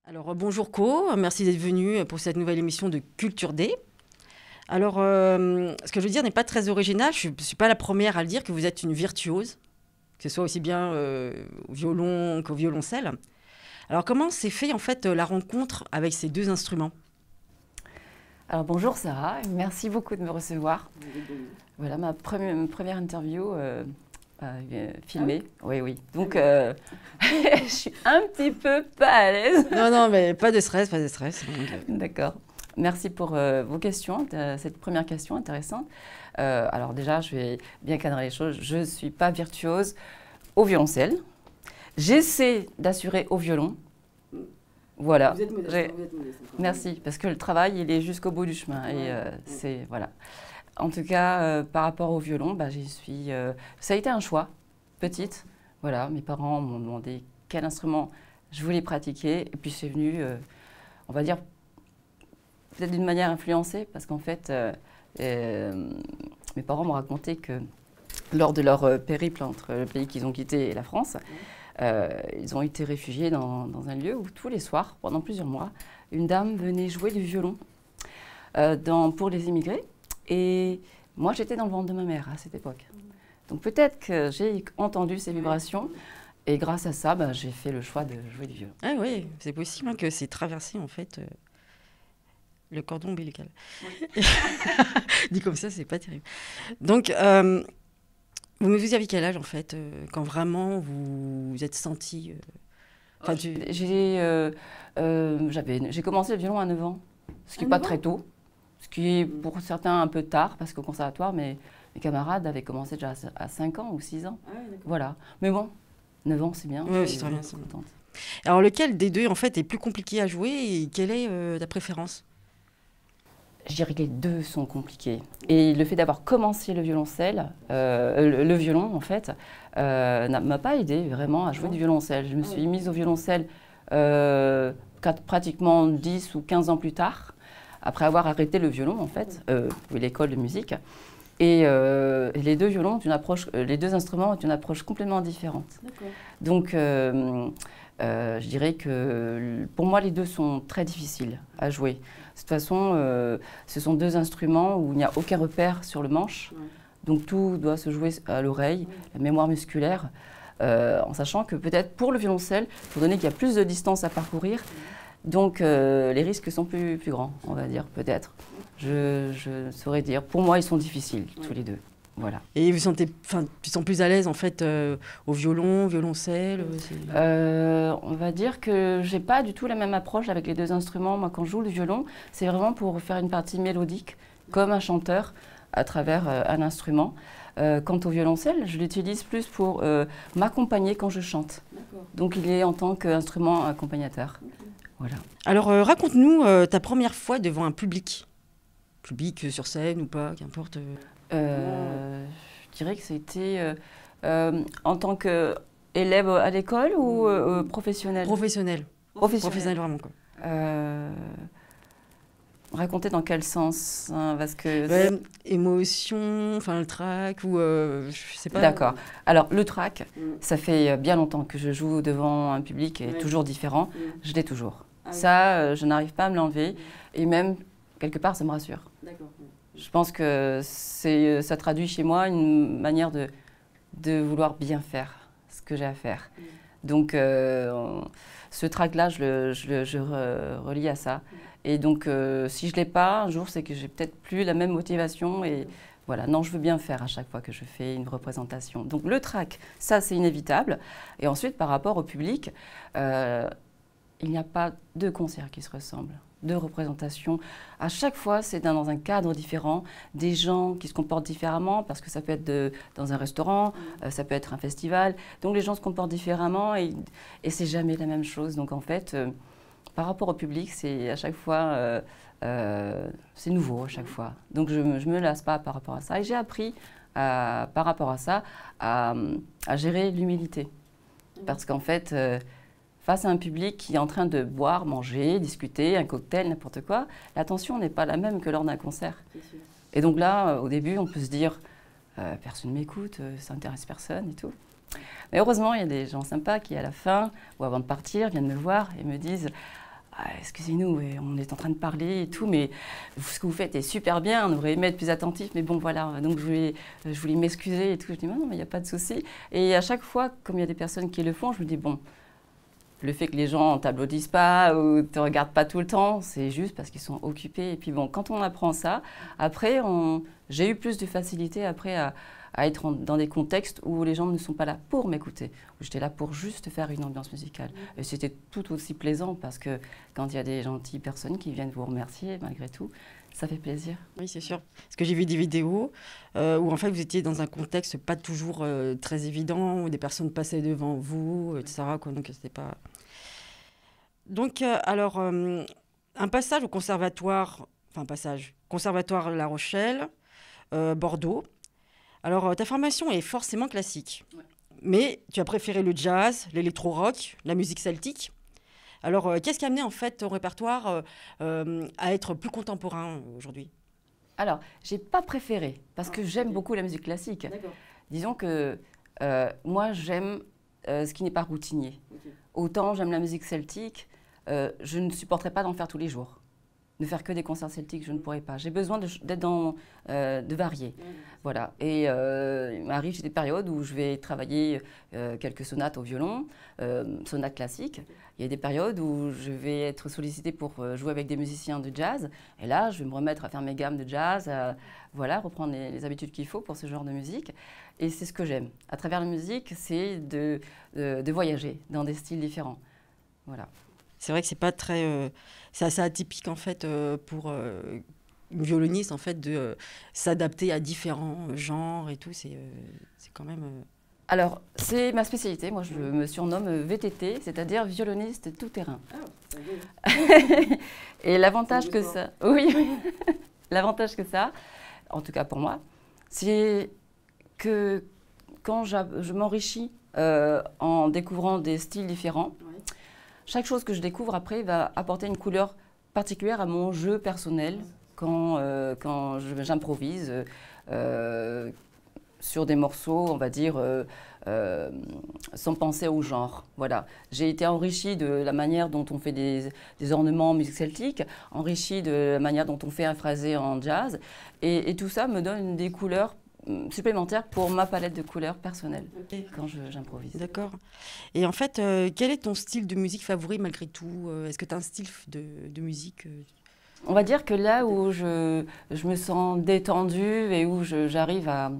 Alors bonjour Co, merci d'être venu pour cette nouvelle émission de Culture D. Alors ce que je veux dire n'est pas très original, je ne suis pas la première à le dire que vous êtes une virtuose, que ce soit aussi bien au violon qu'au violoncelle. Alors comment s'est fait en fait la rencontre avec ces deux instruments? Alors bonjour Sarah, merci beaucoup de me recevoir. Voilà ma première interview filmée. Ah oui, oui. Donc je suis un petit peu pas à l'aise. Non, mais pas de stress, pas de stress. D'accord. Merci pour vos questions, cette première question intéressante. Alors déjà, je vais bien cadrer les choses. Je ne suis pas virtuose au violoncelle. J'essaie d'assurer au violon. Voilà. Vous êtes modeste. Merci, parce que le travail, il est jusqu'au bout du chemin. Et c'est voilà. En tout cas, par rapport au violon, j'y suis. Ça a été un choix, petite. Voilà, mes parents m'ont demandé quel instrument je voulais pratiquer, et puis c'est venu, on va dire, peut-être d'une manière influencée, parce qu'en fait, mes parents m'ont raconté que lors de leur périple entre le pays qu'ils ont quitté et la France, ils ont été réfugiés dans un lieu où tous les soirs, pendant plusieurs mois, une dame venait jouer du violon pour les immigrés. Et moi, j'étais dans le ventre de ma mère à cette époque. Donc peut-être que j'ai entendu ces vibrations. Et grâce à ça, j'ai fait le choix de jouer du violon. Ah oui, c'est possible que c'est traversé en fait le cordon ombilical. Oui. Dit comme ça, c'est pas terrible. Donc, vous aviez quel âge en fait quand vraiment vous êtes senti J'ai commencé le violon à 9 ans, ce qui n'est pas très tôt. Ce qui est pour certains un peu tard, parce qu'au conservatoire, mes camarades avaient commencé déjà à 5 ans ou 6 ans. Ah oui, voilà. Mais bon, 9 ans, c'est bien. Oui, c'est très bien. Alors, lequel des deux, en fait, est plus compliqué à jouer et quelle est ta préférence? Je dirais que les deux sont compliqués. Et le fait d'avoir commencé le violoncelle, le violon, en fait, m'a pas aidé vraiment à jouer du violoncelle. Je me suis mise au violoncelle pratiquement 10 ou 15 ans plus tard, après avoir arrêté le violon, en fait, l'école de musique. Et les deux violons, les deux instruments ont une approche complètement différente. Donc, je dirais que pour moi, les deux sont très difficiles à jouer. De toute façon, ce sont deux instruments où il n'y a aucun repère sur le manche. Donc, tout doit se jouer à l'oreille, la mémoire musculaire, en sachant que peut-être pour le violoncelle, il faut donner qu'il y a plus de distance à parcourir. Donc, les risques sont plus grands, on va dire, peut-être. Je saurais dire. Pour moi, ils sont difficiles, tous les deux. Voilà. Et tu sens plus à l'aise, en fait, au violon, violoncelle On va dire que je n'ai pas du tout la même approche avec les deux instruments. Moi, quand je joue le violon, c'est vraiment pour faire une partie mélodique, comme un chanteur, à travers un instrument. Quant au violoncelle, je l'utilise plus pour m'accompagner quand je chante. Donc, il est en tant qu'instrument accompagnateur. Voilà. Alors, raconte-nous ta première fois devant un public sur scène ou pas, qu'importe. Je dirais que c'était en tant qu'élève à l'école ou professionnel? Professionnel. Professionnel, vraiment, quoi. Raconter dans quel sens parce que émotion, le track ou je sais pas. D'accord. Alors le track, ça fait bien longtemps que je joue devant un public et toujours différent. Je l'ai toujours. Ça, je n'arrive pas à me l'enlever et même quelque part, ça me rassure. D'accord. Je pense que ça traduit chez moi une manière de vouloir bien faire ce que j'ai à faire. Donc ce track-là, je relie à ça. Et donc, si je ne l'ai pas, un jour, c'est que j'ai peut-être plus la même motivation et Voilà, non, je veux bien faire à chaque fois que je fais une représentation. Donc le track, ça c'est inévitable. Et ensuite, par rapport au public, il n'y a pas deux concerts qui se ressemblent, deux représentations. À chaque fois, c'est dans un cadre différent, des gens qui se comportent différemment, parce que ça peut être dans un restaurant, ça peut être un festival. Donc les gens se comportent différemment et c'est jamais la même chose. Donc en fait, par rapport au public, c'est à chaque fois, c'est nouveau à chaque fois. Donc je me lasse pas par rapport à ça. Et j'ai appris, par rapport à ça, à gérer l'humilité. Parce qu'en fait, face à un public qui est en train de boire, manger, discuter, un cocktail, n'importe quoi, l'attention n'est pas la même que lors d'un concert. Et donc là, au début, on peut se dire, personne ne m'écoute, ça n'intéresse personne et tout. Mais heureusement, il y a des gens sympas qui, à la fin, ou avant de partir, viennent me voir et me disent excusez-nous, on est en train de parler et tout, mais ce que vous faites est super bien, on aurait aimé être plus attentif, mais bon, voilà, donc je voulais m'excuser et tout. Je dis non, mais il n'y a pas de souci. Et à chaque fois, comme il y a des personnes qui le font, je me dis bon, le fait que les gens ne t'applaudissent pas ou ne te regardent pas tout le temps, c'est juste parce qu'ils sont occupés. Et puis bon, quand on apprend ça, après, j'ai eu plus de facilité après à être dans des contextes où les gens ne sont pas là pour m'écouter, où j'étais là pour juste faire une ambiance musicale. Et c'était tout aussi plaisant parce que quand il y a des gentilles personnes qui viennent vous remercier, malgré tout, ça fait plaisir. Oui, c'est sûr. Parce que j'ai vu des vidéos où en fait vous étiez dans un contexte pas toujours très évident, où des personnes passaient devant vous, etc. Quoi, donc c'était pas... Donc alors, un passage au conservatoire, enfin conservatoire La Rochelle, Bordeaux. Alors ta formation est forcément classique, mais tu as préféré le jazz, l'électro-rock, la musique celtique. Alors, qu'est-ce qui a amené en fait ton répertoire à être plus contemporain aujourd'hui? Alors, j'ai pas préféré parce que j'aime beaucoup la musique classique. Disons que moi, j'aime ce qui n'est pas routinier. Autant j'aime la musique celtique, je ne supporterais pas d'en faire tous les jours. De faire que des concerts celtiques, je ne pourrais pas. J'ai besoin de varier. Voilà. Et il m'arrive j'ai des périodes où je vais travailler quelques sonates au violon, sonates classiques. Il y a des périodes où je vais être sollicitée pour jouer avec des musiciens de jazz. Et là, je vais me remettre à faire mes gammes de jazz, voilà, reprendre les habitudes qu'il faut pour ce genre de musique. Et c'est ce que j'aime. À travers la musique, c'est de voyager dans des styles différents. Voilà. C'est vrai que c'est pas très, c'est assez atypique en fait pour une violoniste en fait de s'adapter à différents genres et tout. C'est quand même. Alors c'est ma spécialité. Moi je me surnomme VTT, c'est-à-dire violoniste tout terrain. Et l'avantage que ça, oui, l'avantage que ça, en tout cas pour moi, c'est que quand je m'enrichis en découvrant des styles différents. Chaque chose que je découvre après va apporter une couleur particulière à mon jeu personnel quand j'improvise sur des morceaux, on va dire, sans penser au genre. Voilà. J'ai été enrichie de la manière dont on fait des ornements en musique celtique, enrichie de la manière dont on fait un phrasé en jazz, et tout ça me donne des couleurs supplémentaire pour ma palette de couleurs personnelle quand j'improvise. D'accord. Et en fait, quel est ton style de musique favori malgré tout? Est-ce que tu as un style de musique On va dire que là où je me sens détendue et où j'arrive à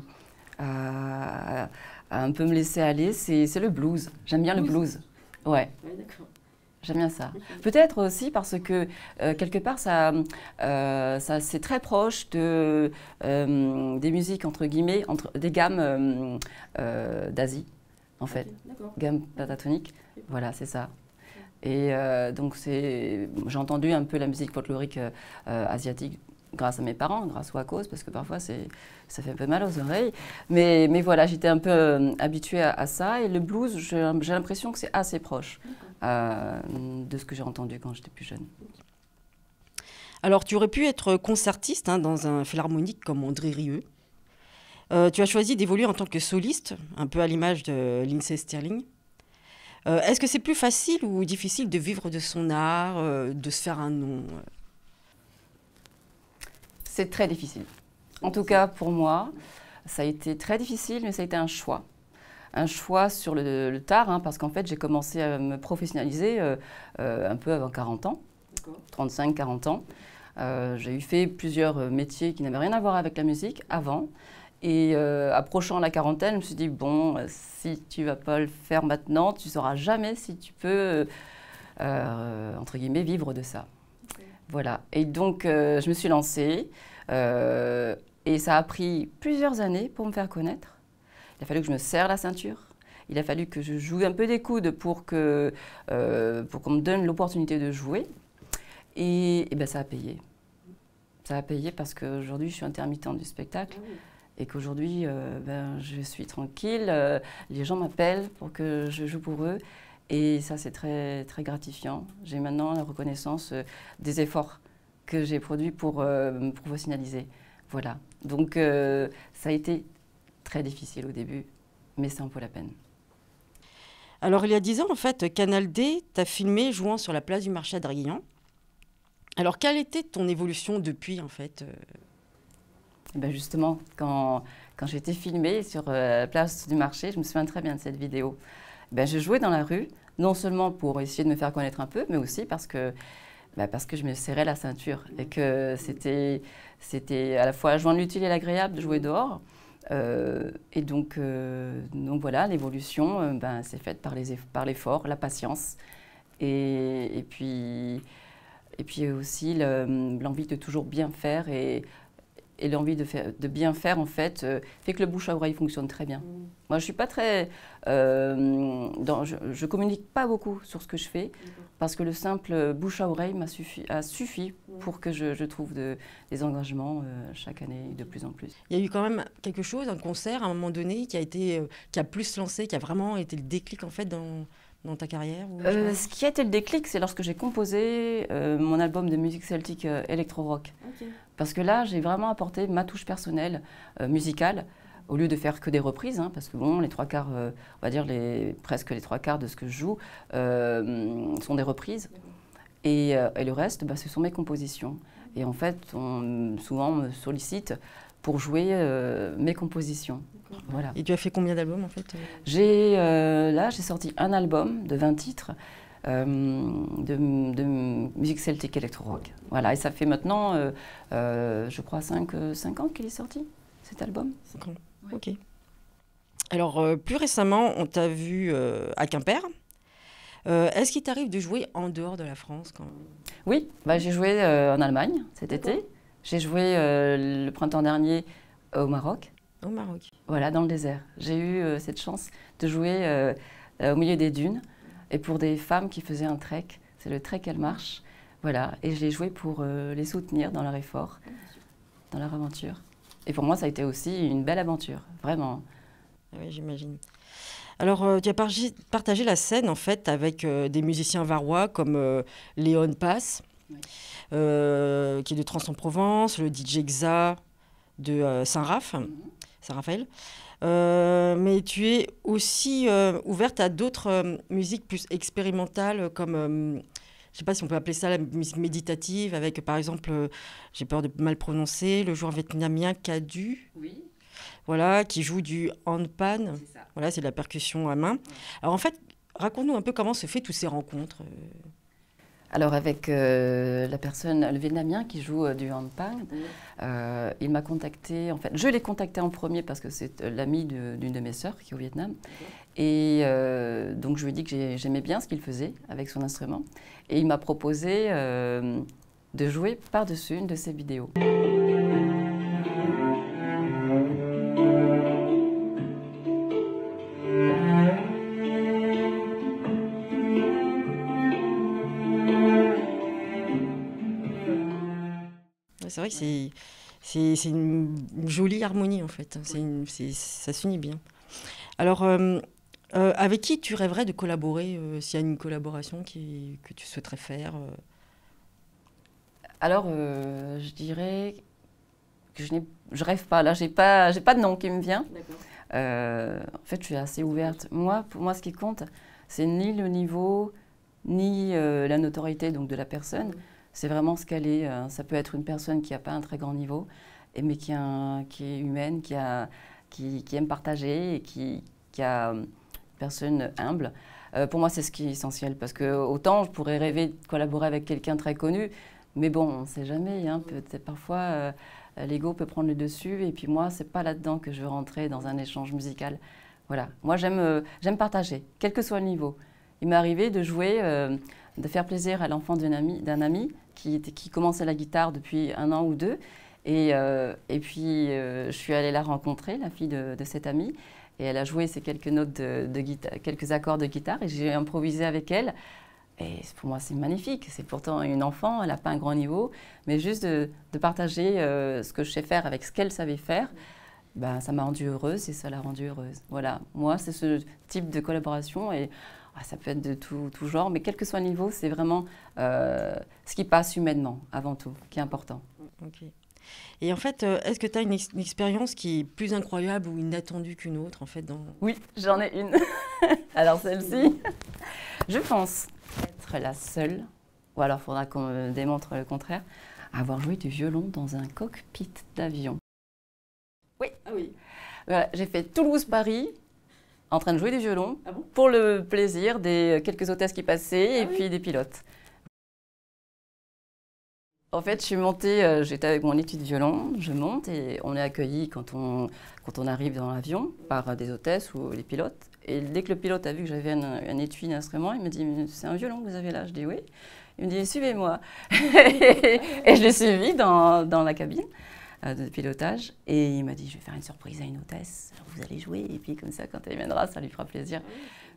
un peu me laisser aller, c'est le blues. J'aime bien le blues. Ouais. D'accord. J'aime bien ça. Peut-être aussi parce que, quelque part, ça c'est très proche des musiques, entre guillemets, des gammes d'Asie, en fait. Gamme pentatonique. Voilà, c'est ça. Et donc, j'ai entendu un peu la musique folklorique asiatique grâce à mes parents, grâce ou à cause, parce que parfois, ça fait un peu mal aux oreilles. Mais voilà, j'étais un peu habituée à ça. Et le blues, j'ai l'impression que c'est assez proche. De ce que j'ai entendu quand j'étais plus jeune. Alors, tu aurais pu être concertiste dans un philharmonique comme André Rieu. Tu as choisi d'évoluer en tant que soliste, un peu à l'image de Lindsey Stirling. Est-ce que c'est plus facile ou difficile de vivre de son art, de se faire un nom? C'est très difficile. En tout cas, pour moi, ça a été très difficile, mais ça a été un choix. Un choix sur le tard, parce qu'en fait, j'ai commencé à me professionnaliser un peu avant 40 ans, 35-40 ans. J'ai eu fait plusieurs métiers qui n'avaient rien à voir avec la musique avant. Et approchant la quarantaine, je me suis dit, bon, si tu ne vas pas le faire maintenant, tu ne sauras jamais si tu peux, entre guillemets, vivre de ça. Okay. Voilà. Et donc, je me suis lancée. Et ça a pris plusieurs années pour me faire connaître. Il a fallu que je me serre la ceinture. Il a fallu que je joue un peu des coudes pour qu'on me donne l'opportunité de jouer. Et ben, ça a payé. Ça a payé parce qu'aujourd'hui, je suis intermittente du spectacle. Ah oui. Et qu'aujourd'hui, ben, je suis tranquille. Les gens m'appellent pour que je joue pour eux. Et ça, c'est très, très gratifiant. J'ai maintenant la reconnaissance des efforts que j'ai produits pour me professionnaliser. Voilà. Donc, ça a été très difficile au début, mais ça en vaut la peine. Alors, il y a 10 ans, en fait, Canal D t'a filmé jouant sur la place du marché à Draguignan. Alors, quelle était ton évolution depuis, en fait Ben justement, quand j'ai été filmée sur la place du marché, je me souviens très bien de cette vidéo. Ben, je jouais dans la rue, non seulement pour essayer de me faire connaître un peu, mais aussi parce que je me serrais la ceinture et que c'était à la fois joindre l'utile et l'agréable de jouer dehors. Et donc voilà, l'évolution, ben, c'est faite par l'effort, la patience et puis aussi l'envie de toujours bien faire et l'envie de bien faire, en fait, fait que le bouche à oreille fonctionne très bien. Moi, je ne suis pas très... je communique pas beaucoup sur ce que je fais, parce que le simple bouche à oreille a suffi pour que je trouve des engagements chaque année de plus en plus. Il y a eu quand même quelque chose, un concert, à un moment donné, qui a plus lancé, qui a vraiment été le déclic, en fait, dans ta carrière Ce qui a été le déclic, c'est lorsque j'ai composé mon album de musique celtique électro-rock. Okay. Parce que là, j'ai vraiment apporté ma touche personnelle musicale, au lieu de faire que des reprises, hein, parce que bon, les trois quarts, on va dire presque les trois quarts de ce que je joue sont des reprises. Et le reste, bah, ce sont mes compositions. Et en fait, souvent me sollicite pour jouer mes compositions. Voilà. Et tu as fait combien d'albums en fait Là, j'ai sorti un album de 20 titres de musique celtique électro-rock. Voilà, et ça fait maintenant, je crois, 5 ans qu'il est sorti, cet album. 5 ans, oui. Ok. Alors, plus récemment, on t'a vu à Quimper. Est-ce qu'il t'arrive de jouer en dehors de la France quand... Oui, bah, j'ai joué en Allemagne cet été. J'ai joué le printemps dernier au Maroc. Au Maroc. Voilà, dans le désert. J'ai eu cette chance de jouer au milieu des dunes et pour des femmes qui faisaient un trek. C'est le Trek Elle Marche. Voilà, et je l'ai joué pour les soutenir dans leur effort, dans leur aventure. Et pour moi, ça a été aussi une belle aventure, vraiment. Oui, j'imagine. Alors, tu as partagé la scène, en fait, avec des musiciens varois comme Léon Pass, oui. Qui est de Trans-en-Provence, le DJ Xa de Saint-Raphaël. Mais tu es aussi ouverte à d'autres musiques plus expérimentales, comme, je ne sais pas si on peut appeler ça la musique méditative, avec, par exemple, j'ai peur de mal prononcer, le joueur vietnamien Cadu. Oui. Voilà, qui joue du handpan. C'est ça. Voilà, c'est de la percussion à main. Ouais. Alors en fait, raconte-nous un peu comment se fait toutes ces rencontres. Alors avec la personne, le Vietnamien qui joue du handpan, il m'a contacté, en fait, je l'ai contacté en premier parce que c'est l'ami d'une de mes sœurs qui est au Vietnam. Et donc je lui ai dit que j'aimais bien ce qu'il faisait avec son instrument. Et il m'a proposé de jouer par-dessus une de ses vidéos. C'est vrai que c'est une jolie harmonie en fait, ça s'unit bien. Alors, avec qui tu rêverais de collaborer, s'il y a une collaboration que tu souhaiterais faire Alors, je dirais que je rêve pas, là j'ai pas de nom qui me vient. En fait, je suis assez ouverte. Pour moi, ce qui compte, c'est ni le niveau, ni la notoriété donc, de la personne. C'est vraiment ce qu'elle est. Ça peut être une personne qui n'a pas un très grand niveau, mais qui est humaine, qui aime partager et qui a une personne humble. Pour moi, c'est ce qui est essentiel. Parce que autant je pourrais rêver de collaborer avec quelqu'un de très connu, Mais bon, on ne sait jamais, hein, peut-être parfois l'ego peut prendre le dessus et puis moi, c'est pas là-dedans que je veux rentrer dans un échange musical. Voilà, moi j'aime partager, quel que soit le niveau. Il m'est arrivé de jouer, de faire plaisir à l'enfant d'un ami qui commençait la guitare depuis 1 an ou 2. Et puis je suis allée la rencontrer, la fille de cet ami, et elle a joué ces quelques notes de guitare, quelques accords de guitare et j'ai improvisé avec elle. Et pour moi, c'est magnifique. C'est pourtant une enfant, elle n'a pas un grand niveau, mais juste de partager ce que je sais faire avec ce qu'elle savait faire, ben, ça m'a rendue heureuse et ça l'a rendue heureuse. Voilà, moi, c'est ce type de collaboration et ça peut être de tout genre, mais quel que soit le niveau, c'est vraiment ce qui passe humainement, avant tout, qui est important. Ok. Et en fait, est-ce que tu as une expérience qui est plus incroyable ou inattendue qu'une autre, en fait, dans... Oui, j'en ai une. Alors celle-ci, je pense être la seule, ou alors il faudra qu'on me démontre le contraire, à avoir joué du violon dans un cockpit d'avion. Oui. Ah oui. Voilà, j'ai fait Toulouse-Paris en train de jouer du violon pour le plaisir des quelques hôtesses qui passaient et puis des pilotes. En fait, je suis montée, j'étais avec mon étui de violon, je monte et on est accueilli quand on arrive dans l'avion par des hôtesses ou les pilotes. Et dès que le pilote a vu que j'avais un étui d'instrument, il me dit « C'est un violon que vous avez là ?» Je dis « Oui ». Il me dit « Suivez-moi ». Et je l'ai suivi dans la cabine de pilotage. Et il m'a dit « Je vais faire une surprise à une hôtesse, alors vous allez jouer. Et puis comme ça, quand elle viendra, ça lui fera plaisir. »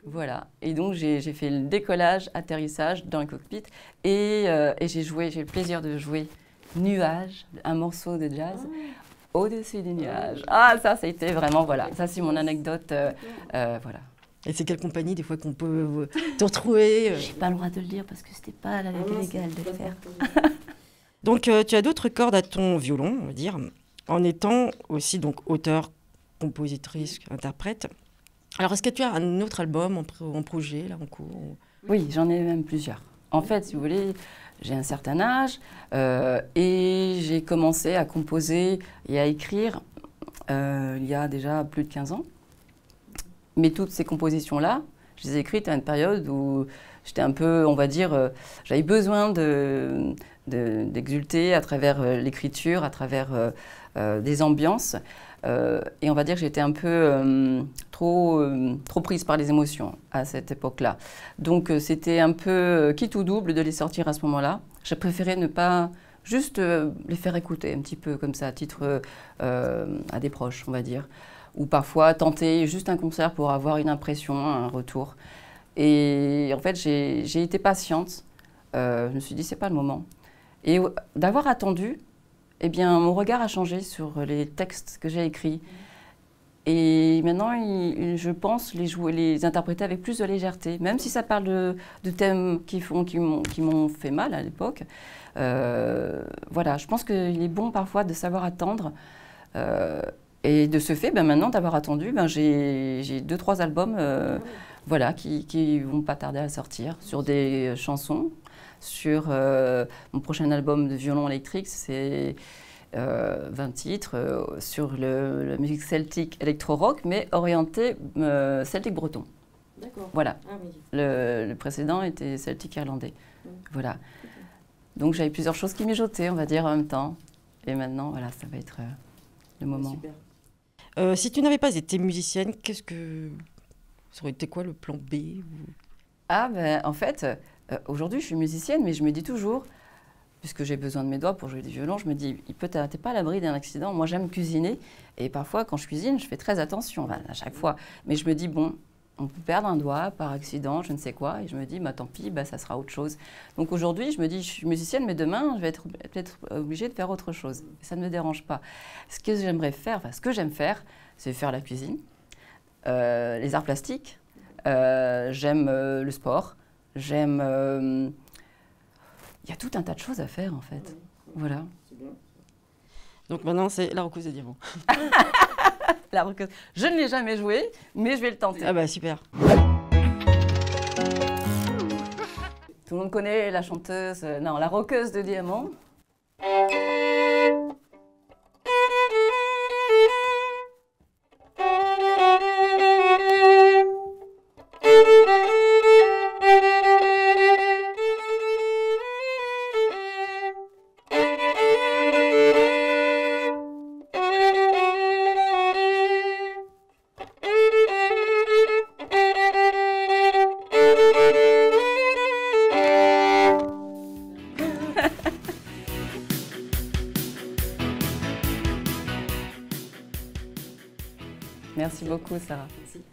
Voilà. Et donc, j'ai fait le décollage, atterrissage dans le cockpit. Et j'ai eu le plaisir de jouer Nuage, un morceau de jazz, au-dessus des nuages. Ah, ça a été vraiment, voilà. Ça, c'est mon anecdote. Voilà. Et c'est quelle compagnie, des fois, qu'on peut te retrouver J'ai pas le droit de le dire parce que c'était pas la règle légale de le faire. Donc, tu as d'autres cordes à ton violon, on va dire, en étant aussi donc auteur, compositrice, interprète. Alors, est-ce que tu as un autre album en projet, là, en cours? Oui, j'en ai même plusieurs. En fait, si vous voulez, j'ai un certain âge et j'ai commencé à composer et à écrire il y a déjà plus de 15 ans. Mais toutes ces compositions-là, je les ai écrites à une période où j'étais un peu, on va dire, j'avais besoin d'exulter à travers l'écriture, à travers des ambiances. Et on va dire que j'étais un peu trop prise par les émotions à cette époque-là. Donc c'était un peu quitte ou double de les sortir à ce moment-là. J'ai préféré ne pas juste les faire écouter un petit peu comme ça, à titre à des proches, on va dire. Ou parfois tenter juste un concert pour avoir une impression, un retour. Et en fait, j'ai été patiente. Je me suis dit, c'est pas le moment. Et d'avoir attendu, eh bien, mon regard a changé sur les textes que j'ai écrits. Et maintenant, je pense les interpréter avec plus de légèreté, même si ça parle de thèmes qui m'ont fait mal à l'époque. Voilà, je pense qu'il est bon parfois de savoir attendre. Et de ce fait, ben maintenant d'avoir attendu, ben j'ai 2-3 albums voilà, qui vont pas tarder à sortir sur des chansons. Sur mon prochain album de violon électrique, c'est 20 titres sur la musique celtique électro-rock, mais orientée celtique breton. D'accord. Voilà. Ah, oui. Le précédent était celtique irlandais. Voilà. Okay. Donc j'avais plusieurs choses qui mijotaient, on va dire, en même temps. Et maintenant, voilà, ça va être le moment. Super. Si tu n'avais pas été musicienne, ça aurait été quoi le plan B ou... Ah, ben, en fait, aujourd'hui, je suis musicienne, mais je me dis toujours, puisque j'ai besoin de mes doigts pour jouer du violon, je me dis, t'es pas à l'abri d'un accident. Moi, j'aime cuisiner, et parfois, quand je cuisine, je fais très attention, à chaque fois. Mais je me dis, bon, on peut perdre un doigt par accident, je ne sais quoi, et je me dis, bah, tant pis, bah, ça sera autre chose. Donc aujourd'hui, je me dis, je suis musicienne, mais demain, je vais être peut-être obligée de faire autre chose. Et ça ne me dérange pas. Ce que j'aimerais faire, ce que j'aime faire, c'est faire la cuisine, les arts plastiques, j'aime le sport, j'aime... Il y a tout un tas de choses à faire, en fait. Voilà. Donc maintenant, c'est la roqueuse de diamant. La roqueuse. Je ne l'ai jamais jouée, mais je vais le tenter. Ah bah super. Tout le monde connaît la chanteuse, non, la roqueuse de diamant. Merci beaucoup, Sarah. Merci.